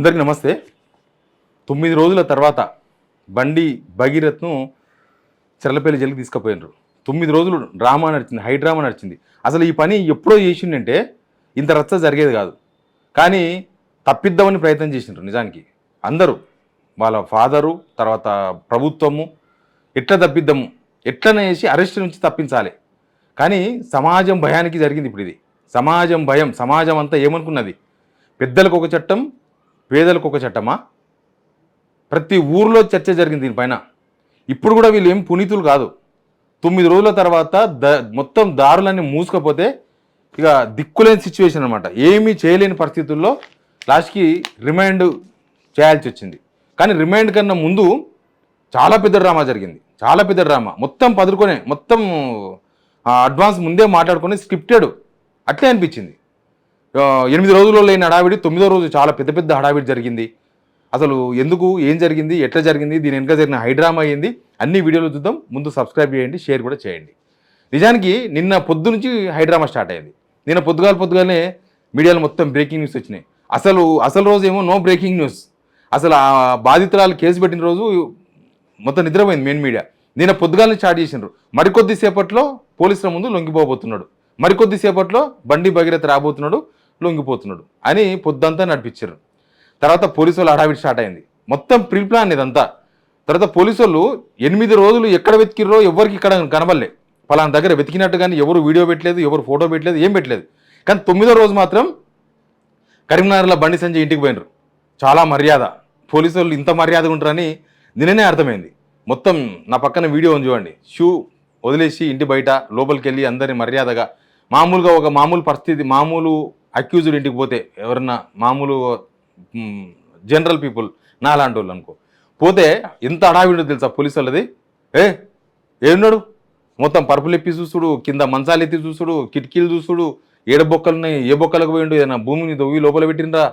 అందరికీ నమస్తే. 9 రోజుల తర్వాత బండి భగీరథ్ను చర్లపల్లి జైలుకి తీసుకుపోయినారు. 9 రోజులు డ్రామా నడిచింది, హై డ్రామా నడిచింది. అసలు ఈ పని ఎప్పుడో చేసిండంటే ఇంత రచ్చ జరిగేది కాదు. కానీ తప్పిద్దామని ప్రయత్నం చేసిండ్రు. నిజానికి అందరూ వాళ్ళ ఫాదరు, తర్వాత ప్రభుత్వము ఎట్లా తప్పిద్దాము, ఎట్లనే చేసి అరెస్ట్ నుంచి తప్పించాలి. కానీ సమాజం భయానికి జరిగింది. ఇప్పుడు ఇది సమాజం భయం. సమాజం అంతా ఏమనుకున్నది, పెద్దలకు ఒక చట్టం, పేదలకు ఒక చట్టమా? ప్రతి ఊర్లో చర్చ జరిగింది దీనిపైన. ఇప్పుడు కూడా వీళ్ళు ఏం పునీతులు కాదు. 9 రోజుల తర్వాత మొత్తం దారులన్నీ మూసుకపోతే ఇక దిక్కులేని సిచ్యువేషన్ అనమాట. ఏమీ చేయలేని పరిస్థితుల్లో లాస్ట్కి రిమైండ్ చేయాల్సి వచ్చింది. కానీ రిమైండ్ కన్నా ముందు చాలా పెద్ద డ్రామా జరిగింది. చాలా పెద్ద డ్రామా. మొత్తం పదురుకొనే, మొత్తం అడ్వాన్స్ ముందే మాట్లాడుకుని స్క్రిప్టెడ్ అట్లే అనిపించింది. 8 రోజుల్లో లేని హడావిడి 9వ రోజు చాలా పెద్ద పెద్ద హడావిడి జరిగింది. అసలు ఎందుకు, ఏం జరిగింది, ఎట్లా జరిగింది, దీని వెనుక జరిగిన హైడ్రామా అయ్యింది, అన్ని వీడియోలు చూద్దాం. ముందు సబ్స్క్రైబ్ చేయండి, షేర్ కూడా చేయండి. నిజానికి నిన్న పొద్దు నుంచి హైడ్రామా స్టార్ట్ అయింది. నిన్న పొద్దుగాలనే మీడియాలో మొత్తం బ్రేకింగ్ న్యూస్ వచ్చినాయి. అసలు రోజు ఏమో నో బ్రేకింగ్ న్యూస్. అసలు ఆ బాధితురాలు కేసు పెట్టిన రోజు మొత్తం నిద్రపోయింది మెయిన్ మీడియా. నిన్న పొద్దుగాలని స్టార్ట్ చేసినారు. మరికొద్ది సేపట్లో పోలీసుల ముందు లొంగిపోబోతున్నాడు, మరికొద్ది సేపట్లో బండి భగీరథ రాబోతున్నాడు, లొంగిపోతున్నాడు అని పొద్దంతా నడిపించారు. తర్వాత పోలీసు వాళ్ళు హడావిడి స్టార్ట్ అయింది. మొత్తం ప్రీ ప్లాన్ ఇదంతా. తర్వాత పోలీసు వాళ్ళు 8 రోజులు ఎక్కడ వెతికిర్రో ఎవరికి ఇక్కడ కనబడలే. పలానా దగ్గర వెతికినట్టు కానీ ఎవరు వీడియో పెట్టలేదు, ఎవరు ఫోటో పెట్టలేదు, ఏం పెట్టలేదు. కానీ 9వ రోజు మాత్రం కరీంనగర్లో బండి సంజయ్ ఇంటికి పోయినరు. చాలా మర్యాద. పోలీసు వాళ్ళు ఇంత మర్యాదగా ఉంటారని నిన్ననే అర్థమైంది. మొత్తం నా పక్కన వీడియో ఉంది చూడండి. షూ వదిలేసి ఇంటి బయట లోపలికి వెళ్ళి అందరినీ మర్యాదగా, మామూలుగా ఒక మామూలు పరిస్థితి, మామూలు అక్యూజ్డ్ ఇంటికి పోతే ఎవరన్నా మామూలు జనరల్ పీపుల్ నా లాంటి వాళ్ళు అనుకో పోతే ఎంత హడావిడో తెలుసా పోలీసు వాళ్ళది. ఏడున్నాడు, మొత్తం పరుపులు ఎప్పి చూసుడు, కింద మంచాలు ఎత్తి చూసుడు, కిటికీలు చూసుడు, ఏడ బొక్కలున్నాయి, ఏ బొక్కలకు పోయిండు, ఏదైనా భూమిని దొవ్వి లోపల పెట్టినరా,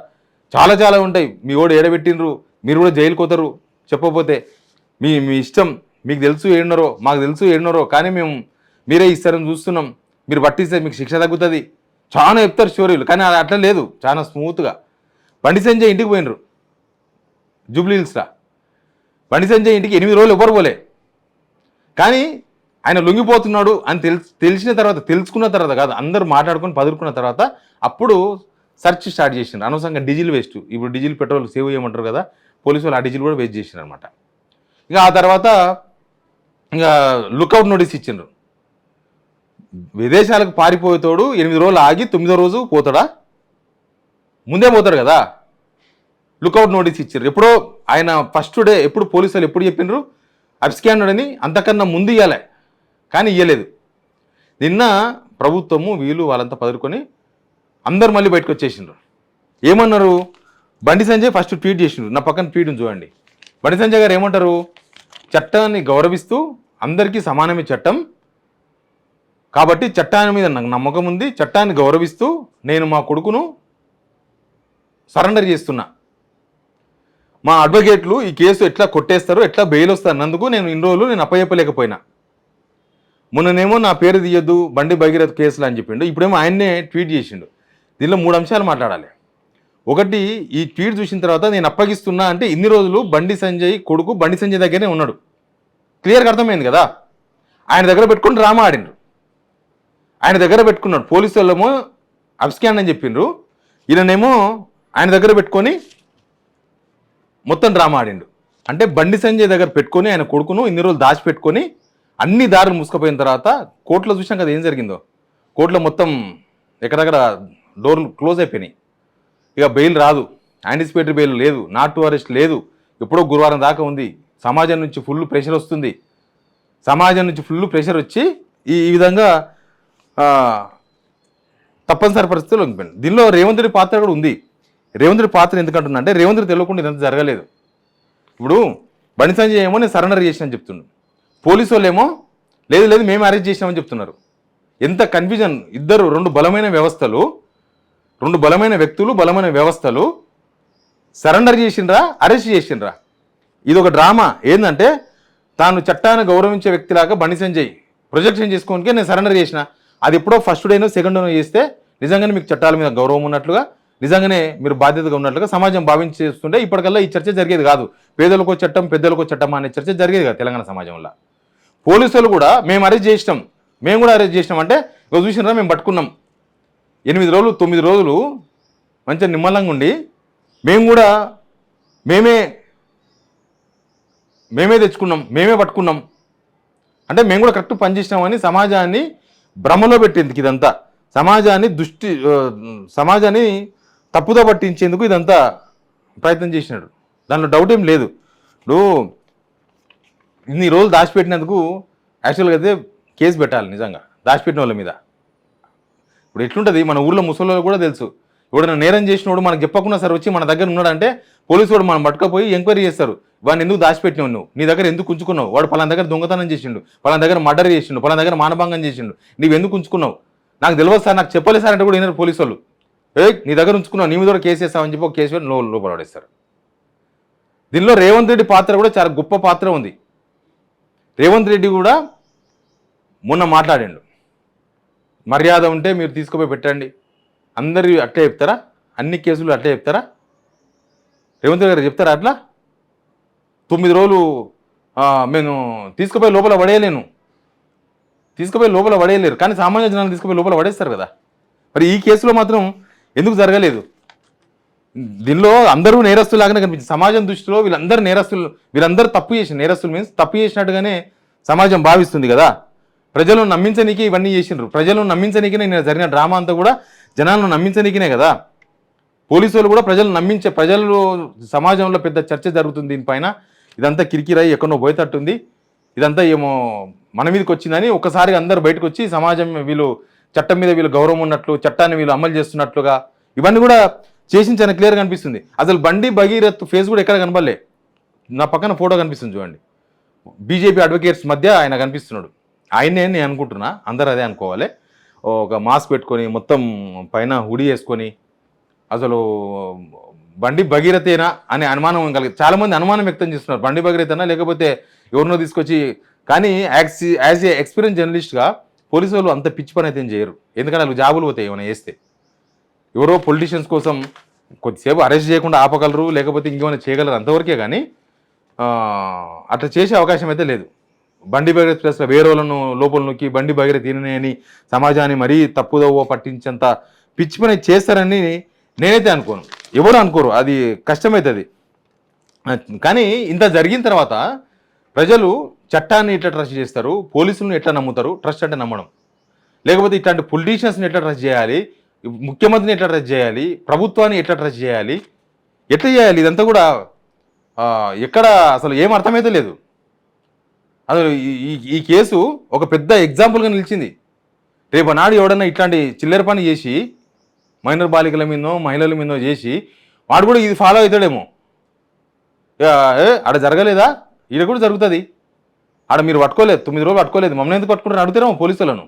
చాలా చాలా ఉంటాయి. మీ ఓడు ఏడబెట్టినరు, మీరు కూడా జైలుకి పోతారు చెప్పకపోతే. మీ ఇష్టం, మీకు తెలుసు ఏడున్నారో, మాకు తెలుసు ఏడున్నారో, కానీ మేము మీరే ఇస్తారని చూస్తున్నాం, మీరు పట్టిస్తే మీకు శిక్ష తగ్గుతుంది, చాలా చెప్తారు స్టోరీలు. కానీ అది అట్లా లేదు, చాలా స్మూత్గా. బండి సంజయ్ ఇంటికి పోయినరు జూబ్లీ హిల్స్లో. బండి సంజయ్ ఇంటికి 8 రోజులు ఎవరు పోలే. కానీ ఆయన లొంగిపోతున్నాడు అని తెలిసిన తర్వాత, తెలుసుకున్న తర్వాత కాదు, అందరూ మాట్లాడుకొని పదురుకున్న తర్వాత అప్పుడు సెర్చ్ స్టార్ట్ చేసినారు. అనవసరంగా డీజిల్ వేస్ట్. ఇప్పుడు డీజిల్ పెట్రోల్ సేవ్ చేయమంటారు కదా, పోలీసు వాళ్ళు ఆ డీజిల్ కూడా వేస్ట్ చేసినారు అనమాట. ఇక ఆ తర్వాత ఇంకా లుకౌట్ నోటీస్ ఇచ్చిండ్రు. విదేశాలకు పారిపోయేతోడు 8 రోజులు ఆగి 9వ రోజు పోతాడా? ముందే పోతాడు కదా. లుకౌట్ నోటీస్ ఇచ్చారు. ఎప్పుడో ఆయన ఫస్ట్ డే ఎప్పుడు పోలీసు వాళ్ళు ఎప్పుడు చెప్పిండ్రు అబ్స్కాండెడ్ అని, అంతకన్నా ముందు ఇవ్వాలి, కానీ ఇవ్వలేదు. నిన్న ప్రభుత్వము వీళ్ళు వాళ్ళంతా పదురుకొని అందరు మళ్ళీ బయటకు వచ్చేసిండ్రు. ఏమన్నారు, బండి సంజయ్ ఫస్ట్ ట్వీట్ చేసిండ్రు. నా పక్కన ట్వీట్ చూడండి. బండి సంజయ్ గారు ఏమంటారు, చట్టాన్ని గౌరవిస్తూ అందరికీ సమానమే చట్టం కాబట్టి చట్టాన్ని మీద నాకు నమ్మకం ఉంది, చట్టాన్ని గౌరవిస్తూ నేను మా కొడుకును సరెండర్ చేస్తున్నా. మా అడ్వకేట్లు ఈ కేసు ఎట్లా కొట్టేస్తారో, ఎట్లా బెయిల్ వస్తారన్నందుకు నేను ఇన్ని రోజులు నేను అప్పచెప్పలేకపోయినా. మొన్ననేమో నా పేరు తీయొద్దు బండి భగీరథ కేసులు అని చెప్పిండు, ఇప్పుడేమో ఆయన్నే ట్వీట్ చేసిండు. దీనిలో 3 అంశాలు మాట్లాడాలి. ఒకటి, ఈ ట్వీట్ చూసిన తర్వాత నేను అప్పగిస్తున్నా అంటే ఇన్ని రోజులు బండి సంజయ్ కొడుకు బండి సంజయ్ దగ్గరనే ఉన్నాడు. క్లియర్గా అర్థమైంది కదా. ఆయన దగ్గర పెట్టుకుని డ్రామా ఆడిండ్రు. ఆయన దగ్గర పెట్టుకున్నాడు. పోలీసు వాళ్ళేమో అబ్స్కాండ్ అని చెప్పిండ్రు, ఈయననేమో ఆయన దగ్గర పెట్టుకొని మొత్తం డ్రామా ఆడిండు. అంటే బండి సంజయ్ దగ్గర పెట్టుకొని ఆయన కొడుకును ఇన్ని రోజులు దాచిపెట్టుకొని అన్ని దారులు మూసుకుపోయిన తర్వాత కోర్టులో చూసాం కదా ఏం జరిగిందో. కోర్టులో మొత్తం ఎక్కడెక్కడ డోర్లు క్లోజ్ అయిపోయినాయి. ఇక బెయిల్ రాదు, యాంటిసిపేటరీ బెయిల్ లేదు, నాట్ టు అరెస్ట్ లేదు, ఎప్పుడో గురువారం దాకా ఉంది. సమాజం నుంచి ఫుల్ ప్రెషర్ వస్తుంది. సమాజం నుంచి ఫుల్ ప్రెషర్ వచ్చి ఈ విధంగా తప్పనిసరి పరిస్థితులు లొంగిపోయింది. దీనిలో రేవంత్ రెడ్డి పాత్ర కూడా ఉంది. రేవంత్ రెడ్డి పాత్ర ఎందుకంటున్నా అంటే రేవంత్ రెడ్డి తెలియకుండా ఇదంతా జరగలేదు. ఇప్పుడు బండి సంజయ్ ఏమో నేను సరెండర్ చేసినా చెప్తున్నాను, పోలీసు వాళ్ళు ఏమో లేదు మేము అరెస్ట్ చేసినామని చెప్తున్నారు. ఎంత కన్ఫ్యూజన్. ఇద్దరు రెండు బలమైన వ్యవస్థలు, రెండు బలమైన వ్యక్తులు, బలమైన వ్యవస్థలు సరెండర్ చేసిండ్రా, అరెస్ట్ చేసిండ్రా. ఇది ఒక డ్రామా. ఏంటంటే తాను చట్టాన్ని గౌరవించే వ్యక్తిలాగా బండి సంజయ్ ప్రొజెక్షన్ చేసుకోనికే నేను సరెండర్ చేసిన. అది ఎప్పుడో ఫస్ట్ డేనో సెకండ్ డేనో చేస్తే నిజంగానే మీకు చట్టాల మీద గౌరవం ఉన్నట్లుగా, నిజంగానే మీరు బాధ్యతగా ఉన్నట్లుగా సమాజం భావించేస్తుంటే ఇప్పటికల్లా ఈ చర్చ జరిగేది కాదు. పేదలకో చట్టం పెద్దలకో చట్టం అనే చర్చ జరిగేది కాదు తెలంగాణ సమాజంలో. పోలీసులు కూడా మేము అరెస్ట్ చేసినాం, మేము కూడా అరెస్ట్ చేసినాం అంటే ఇక చూసినారా మేము పట్టుకున్నాం 8 రోజులు 9 రోజులు మంచిగా నిమ్మలంగా ఉండి మేము కూడా మేమే తెచ్చుకున్నాం, మేమే పట్టుకున్నాం అంటే మేము కూడా కరెక్ట్ పనిచేసినామని సమాజాన్ని భ్రమలో పెట్టేందుకు ఇదంతా, సమాజాన్ని తప్పుదో పట్టించేందుకు ఇదంతా ప్రయత్నం చేసినాడు. దాంట్లో డౌట్ ఏం లేదు. ఇప్పుడు ఇన్ని రోజులు దాచిపెట్టినందుకు యాక్చువల్గా అయితే కేసు పెట్టాలి నిజంగా దాచిపెట్టిన వాళ్ళ మీద. ఇప్పుడు ఎట్లుంటుంది మన ఊళ్ళో ముసలి కూడా తెలుసు, ఎవడైనా నేరం చేసినోడు మనకు చెప్పకుండా సార్ వచ్చి మన దగ్గర ఉన్నాడంటే పోలీసు వాడు మనం పట్టుకపోయి ఎంక్వైరీ చేస్తారు. వాడిని ఎందుకు దాచిపెట్టినావు, నువ్వు నీ దగ్గర ఎందుకు ఉంచుకున్నావు, వాడు పలానా దగ్గర దొంగతనం చేసిండు, పలానా దగ్గర మర్డర్ చేసిండు, పలానా దగ్గర మానభంగం చేసిండు, నువ్వు ఎందుకు ఉంచుకున్నావు, నాకు తెలియదు సార్, నాకు చెప్పలేదు సార్ అంటే కూడా విన్నారు పోలీసు వాళ్ళు. నీ దగ్గర ఉంచుకున్నావు, నీ మీద కూడా కేసు వేస్తామని చెప్పి ఒక కేసు పెట్టి లోపల పడేస్తారు. దీనిలో రేవంత్ రెడ్డి పాత్ర కూడా చాలా గొప్ప పాత్ర ఉంది. రేవంత్ రెడ్డి కూడా మొన్న మాట్లాడిండు, మర్యాద ఉంటే మీరు తీసుకుపోయి పెట్టండి, అందరు అట్లే చెప్తారా, అన్ని కేసులు అట్లే చెప్తారా, రేవంత్ రెడ్డి గారు చెప్తారా అట్లా? 9 రోజులు నేను తీసుకుపోయి లోపల పడేయలేరు, కానీ సామాన్య జనాలు తీసుకుపోయి లోపల పడేస్తారు కదా. మరి ఈ కేసులో మాత్రం ఎందుకు జరగలేదు? దీనిలో అందరూ నేరస్తులాగానే కనిపించింది సమాజం దృష్టిలో. వీళ్ళందరూ తప్పు చేసిన నేరస్తులు మీన్స్ తప్పు చేసినట్టుగానే సమాజం భావిస్తుంది కదా. ప్రజలను నమ్మించనీకి ఇవన్నీ చేసిండ్రు, ప్రజలను నమ్మించనీకి నేను జరిగిన డ్రామా అంతా కూడా జనాలను నమ్మించనీకినే కదా. పోలీసులు కూడా ప్రజలు సమాజంలో పెద్ద చర్చ జరుగుతుంది దీనిపైన, ఇదంతా కిరికిరాయి ఎక్కడో పోయేటట్టుంది, ఇదంతా ఏమో మన మీదకి వచ్చిందని ఒక్కసారిగా అందరు బయటకు వచ్చి సమాజం చట్టం మీద వీళ్ళు గౌరవం ఉన్నట్లు, చట్టాన్ని వీళ్ళు అమలు చేస్తున్నట్లుగా ఇవన్నీ కూడా చేసి చాలా క్లియర్గా కనిపిస్తుంది. అసలు బండి భగీరథ్ ఫేస్ కూడా ఎక్కడ కనబడలే. నా పక్కన ఫోటో కనిపిస్తుంది చూడండి, బీజేపీ అడ్వకేట్స్ మధ్య ఆయన కనిపిస్తున్నాడు. ఆయనే నేను అనుకుంటున్నా, అందరూ అదే అనుకోవాలి. ఒక మాస్క్ పెట్టుకొని మొత్తం పైన హుడీ వేసుకొని అసలు బండి భగీరథేనా అనే అనుమానం చాలామంది అనుమానం వ్యక్తం చేస్తున్నారు. బండి భగీరథేనా లేకపోతే ఎవరినో తీసుకొచ్చి, కానీ యాజ్ ఏ ఎక్స్పీరియన్స్ జర్నలిస్ట్గా పోలీసు వాళ్ళు అంత పిచ్చి పని అయితే చేయరు. ఎందుకంటే వాళ్ళకి జాబులు పోతాయి ఏమైనా వేస్తే. ఎవరో పొలిటీషియన్స్ కోసం కొద్దిసేపు అరెస్ట్ చేయకుండా ఆపగలరు, లేకపోతే ఇంకేమైనా చేయగలరు అంతవరకే, కానీ అట్లా చేసే అవకాశం అయితే లేదు. బండి భగీరథ ప్లస్లో వేరే వాళ్ళను లోపల నొక్కి బండి భగీరథ తినని సమాజాన్ని మరీ తప్పుదోవ పట్టించేంత పిచ్చి పని చేస్తారని నేనైతే అనుకోను, ఎవరు అనుకోరు, అది కష్టమవుతుంది. కానీ ఇంత జరిగిన తర్వాత ప్రజలు చట్టాన్ని ఎట్లా ట్రస్ట్ చేస్తారు, పోలీసులను ఎట్లా నమ్ముతారు? ట్రస్ట్ అంటే నమ్మడం. లేకపోతే ఇట్లాంటి పొలిటీషియన్స్ని ఎట్లా ట్రస్ట్ చేయాలి, ముఖ్యమంత్రిని ఎట్లా ట్రస్ట్ చేయాలి, ప్రభుత్వాన్ని ఎట్లా ట్రస్ట్ చేయాలి, ఎట్లా చేయాలి, ఇదంతా కూడా ఎక్కడ అసలు ఏం అర్థమైతే లేదు. అసలు ఈ కేసు ఒక పెద్ద ఎగ్జాంపుల్గా నిలిచింది. రేపు నాడు ఎవడన్నా ఇట్లాంటి చిల్లర పని చేసి మైనర్ బాలికల మీదో మహిళల మీదో చేసి వాడు కూడా ఇది ఫాలో అవుతాడేమో. ఆడ జరగలేదా, ఈడ కూడా జరుగుతుంది. ఆడ మీరు పట్టుకోలేదు, 9 రోజులు పట్టుకోలేదు, మమ్మల్ని ఎందుకు పట్టుకుంటారని అడుగుతారేమో పోలీసులను.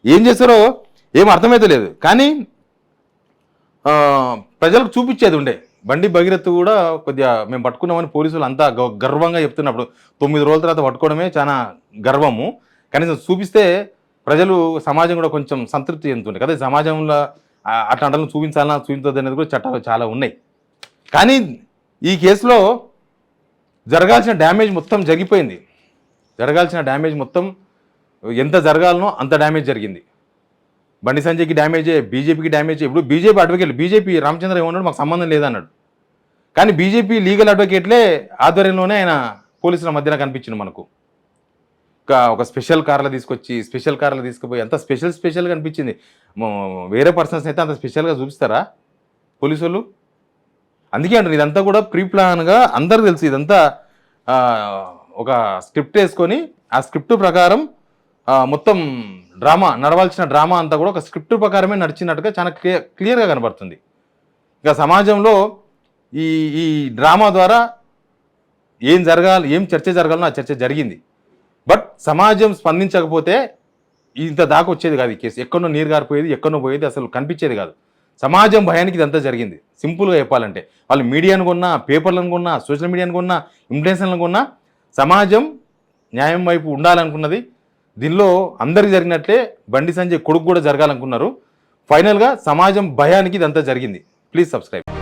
ఏం చేస్తారో ఏం అర్థమైతే లేదు. కానీ ప్రజలకు చూపించేది ఉండే. బండి భగీరథ్ కూడా కొద్దిగా మేము పట్టుకున్నామని పోలీసులు అంతా గర్వంగా చెప్తున్నప్పుడు 9 రోజుల తర్వాత పట్టుకోవడమే చాలా గర్వము. కనీసం చూపిస్తే ప్రజలు సమాజం కూడా కొంచెం సంతృప్తి చెందుతుండే కదా. సమాజంలో అట్లాంటి చూపించద్దు అనేది కూడా చట్టాలు చాలా ఉన్నాయి. కానీ ఈ కేసులో జరగాల్సిన డ్యామేజ్ మొత్తం జరిగిపోయింది. జరగాల్సిన డ్యామేజ్ మొత్తం ఎంత జరగాలనో అంత డ్యామేజ్ జరిగింది. బండి సంజయ్కి డ్యామేజే, బీజేపీకి డ్యామేజ్. ఇప్పుడు బీజేపీ అడ్వకేట్, బీజేపీ రామచంద్ర ఏమన్నాడు, మాకు సంబంధం లేదన్నాడు. కానీ బీజేపీ లీగల్ అడ్వకేట్లే ఆధ్వర్యంలోనే ఆయన పోలీసుల మధ్యన కనిపించింది మనకు. ఒక స్పెషల్ కార్లో తీసుకుపోయి అంత స్పెషల్గా అనిపించింది. వేరే పర్సన్స్ అయితే అంత స్పెషల్గా చూపిస్తారా పోలీసు వాళ్ళు? అందుకే అంటారు ఇదంతా కూడా ప్రీ ప్లాన్గా అందరికి తెలుసు. ఇదంతా ఒక స్క్రిప్ట్ వేసుకొని ఆ స్క్రిప్ట్ ప్రకారం మొత్తం నడవాల్సిన డ్రామా అంతా కూడా ఒక స్క్రిప్ట్ ప్రకారమే నడిచినట్టుగా చాలా క్లియర్గా కనబడుతుంది. ఇక సమాజంలో ఈ డ్రామా ద్వారా ఏం చర్చ జరగాలనో ఆ చర్చ జరిగింది. బట్ సమాజం స్పందించకపోతే ఇంత దాకా వచ్చేది కాదు. ఈ కేసు ఎక్కడో నీరు గారిపోయేది, ఎక్కడో పోయేది, అసలు కనిపించేది కాదు. సమాజం భయానికి ఇదంతా జరిగింది. సింపుల్గా చెప్పాలంటే వాళ్ళు మీడియాను కొన్నా, పేపర్లను కొన్నా, సోషల్ మీడియాను కొన్నా, ఇన్ఫ్లుయెన్సర్లను కొన్నా సమాజం న్యాయం వైపు ఉండాలనుకున్నది. దీనిలో అందరికి జరిగినట్లే బండి సంజయ్ కొడుకు కూడా జరగాలనుకున్నారు. ఫైనల్గా సమాజం భయానికి ఇదంతా జరిగింది. Please subscribe.